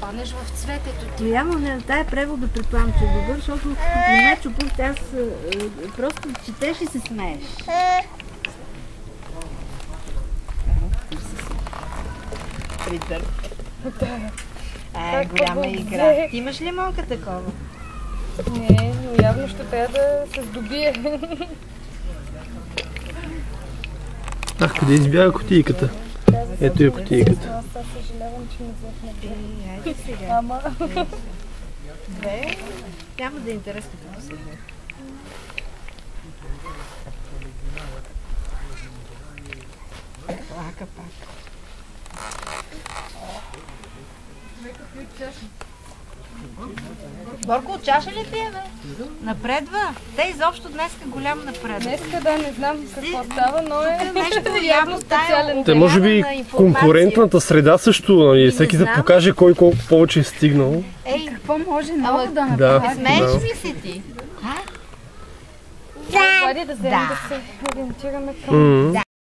хванеш в цветето ти. Явно не, тая превод да предполагам, че е добър, защото не ме чупух, аз просто четеш и се смееш. Придър. Голяма игра. Ти имаш ли малка такова? Не, но явно ще трябва да се здобие. Ах, къде избяга кутийката? Ето е кутийката. Аз съжалявам, че не взехме. Айде сега. Ама... Две. Няма да е интересно какво се бе. Лака пак. Борко, от чаша ли пие, бе? Напредва. Те изобщо днеска голям напредва. Днеска да, не знам какво става, но е нещо явно специален. Те може би конкурентната среда също, нали, всеки да покаже кой колко повече е стигнал. Ей, какво може много да направи? Да. Смееш ли си ти? Да. Да вземем да се ориентираме към...